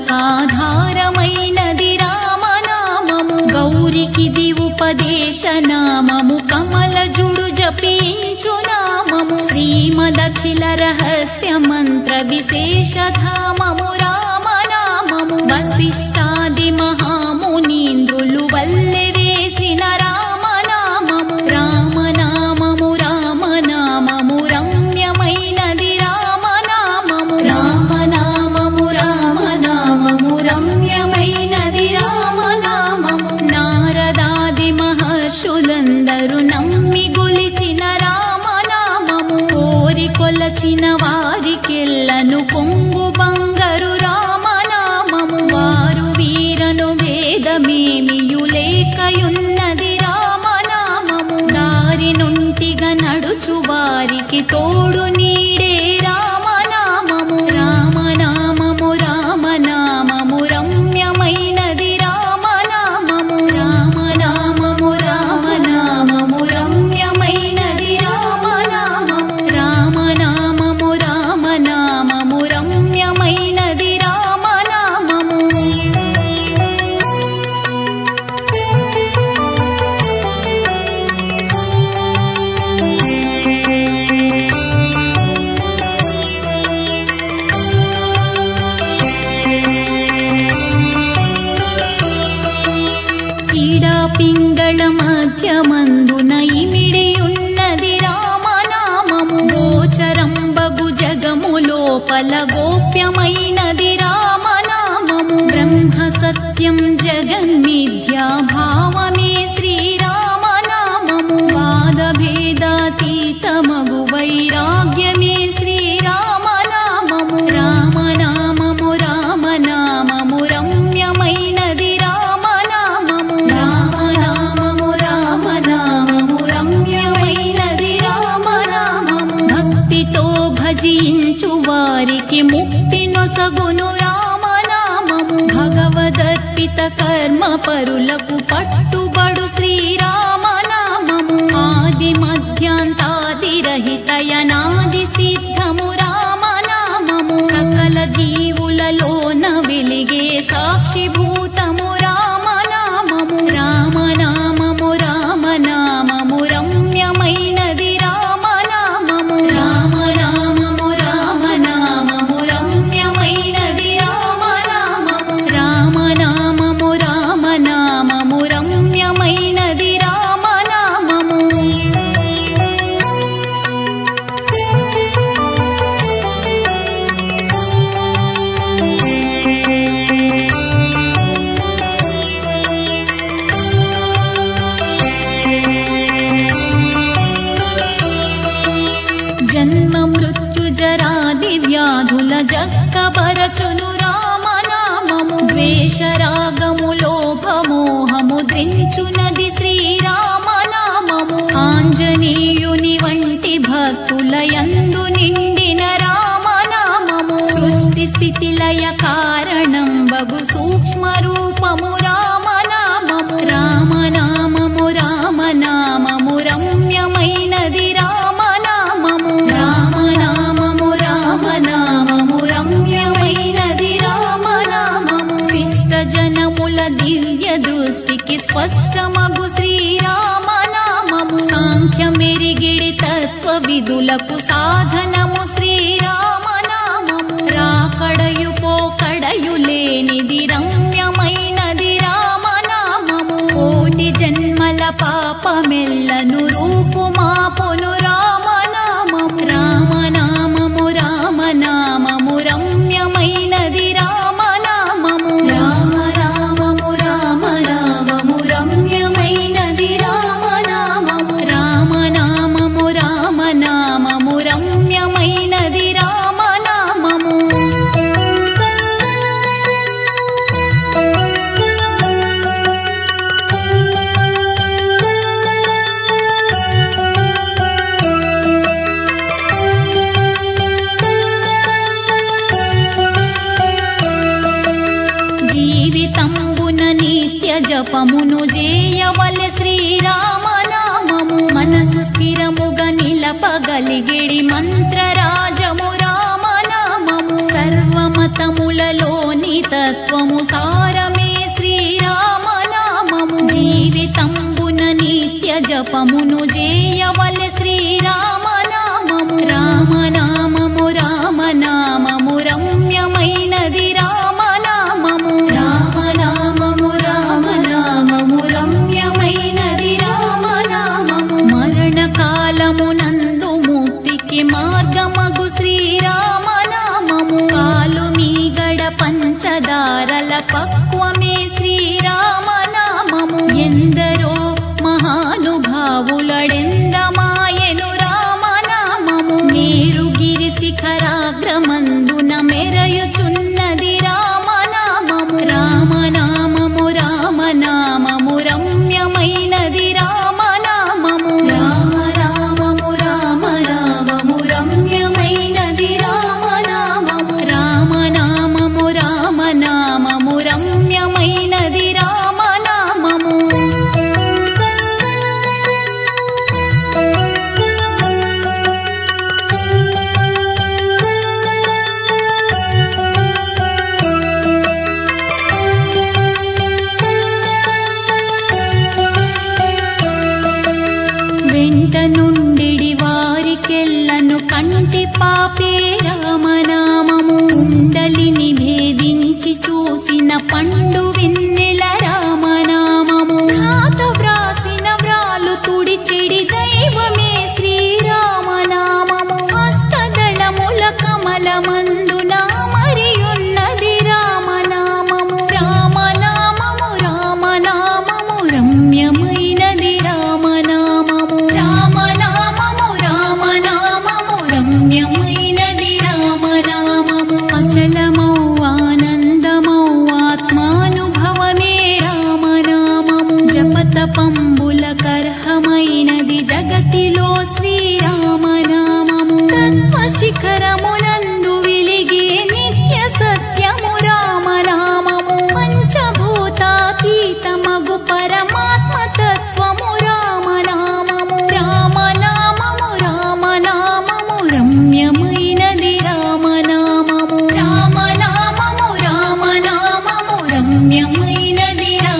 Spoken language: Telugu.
కరుణకాధారమైనది రామనామము గౌరికిది ఉపదేశనామము కమలజుడు జపించు నామము శ్రీమదఖిల రహస్య మంత్ర విశేషధామము రామనామము వశిష్ఠాది మహామునీంద్రులు వల్లె వేసిన రామనామము రామనామము రామనామము రమ్యమైనది రామనామము రామనామము రామనామము రమ్యమైనది రామనామము నారదాది మహర్షులందరూ నమ్మి గొలిచిన రామనామము కోరి కొలచిన వారికెల్లను కొంగు బంగారు రామనామము వారు వీరను భేదమేమియులేకయున్నది రామనామము దారి నుంటిగా నడుచు వారికి తోడు నీడే రామనామము రామనామము రామనామము రమ్యమైనది రామనామము రామనామము రామనామము రమ్యమైనది రామనామము రామనామము రామనామము రమ్యమైనది రామనామము ఈడా పింగళ మధ్యమందున ఇమిడియున్నది రామనామము గోచరంబగు జగము లోపల గోప్యమైనది రామనామము బ్రహ్మ సత్యం జగన్మిథ్యా భావమే శ్రీరామనామము వాదభేదాతీతమగు వైరాగ్యమే శ్రీరామనామము రామనామము రామనామము రమ్యమైనది రామనామము రామనామము రామనామము రమ్యమైనది రామనామము భక్తితో భజించు వారికి ముక్తి నొసగును రామనామము భగవదర్పిత కర్మ పరులకు పట్టుబడు శ్రీరామనామము ఆది మధ్యాంతాది రహితయనాది సిద్ధము రామనామము సకల జీవులలోన వెలిగే సాక్షిభూతము రామనామము రామనామము రామనామము రమ్యమైనది రామనామము రామనామము రామనామము రమ్యమైనది రామనామము రామనామము రామనామము రమ్యమైనది రామనామము జన్మ మృత్యు జరాది వ్యాధుల జక్కబరచును రామనామము ద్వేషరాగము లోభమోహము దించునది శ్రీరామనామము ఆంజనేయుని వంటి భక్తులయందు నిండిన రామనామము సృష్టి స్థితి లయ కారణం బగు సూక్ష్మ రూపము రామనామము రామనామము రామనామము రమ్యమైనది రామనామము రామనామము రామనామము రమ్యమైనది రామనామము శిష్ట జనముల దివ్య దృష్టికి స్పష్టమగు శ్రీరామనామము సాంఖ్య మెరిగిడి తత్వ విధులకు సాధనము శ్రీరామనామము రాకడయు పోకడయు లేనిది రమ్యమైనది రామనామము కోటి జన్మల పాపమెల్లను రూపుమాపును రామనామము రామనామము రామనామము రమ్యమైనది రామనామము రామనామము రామనామము రమ్యమైనది రామనామము రామనామము రామనామము రమ్యమైనది రామనామము జీవితంబున నిత్య జపమును చేయవలె శ్రీరామనామము మనసు స్థిరముగా నిలపగలిగిడి మంత్రరాజము రామనామము సర్వమతములలోని తత్వము సారమే శ్రీరామనామము జీవితంబున నిత్య జపమును చేయవలె శ్రీరామనామము రామనామము రామనామము రమ్యమైనది రామనామము రామనామము రామనామము రమ్యమైనది రామనామము మరణకాలమునందు ముక్తికి మార్గమగు శ్రీరామనామము కాలు మీగడ పంచదారల పక్వమే శ్రీరామనామము ఎందరో మహానుభావులడెందమాయెను రామనామము మేరుగిరి శిఖరాగ్రమందున మెరయుచున్నది రామనామము రామనామము రామనామము రమ్యమైనది రామనామము రామనామము రామనామము రమ్యమైనది రామనామము రామనామము రామనామము రమ్యమైనది రామనామము వెంట నుండిడి వారికెల్లను కంటి పాపే రామనామము కుండలిని భేదించి చూసిన పండు వెన్నెల రామనామము ఖాత వ్రాసిన వ్రాలు తుడిచెడి దైవమే శ్రీరామనామము అష్టదళముల కమలమందున మరియున్నది రామనామము రామనామము రామనామము రమ్యమైనది రామనామము రామనామము రామనామము రమ్యమైనది రామనామము అచలమౌ ఆనందమౌ ఆత్మానుభవమే రామనామము జపతపంబుల కర్హమైనది జగతిలో శ్రీరామనామము తత్వశిఖరమునందు వెలిగే నిత్య సత్యము రామనామము పంచభూతాతీతమగు పరమాత్మ తత్వము రామనామము రామనామము రామనామము రమ్యమైనది రామనామము రామనామము రామనామము రమ్యమైనది రామనామము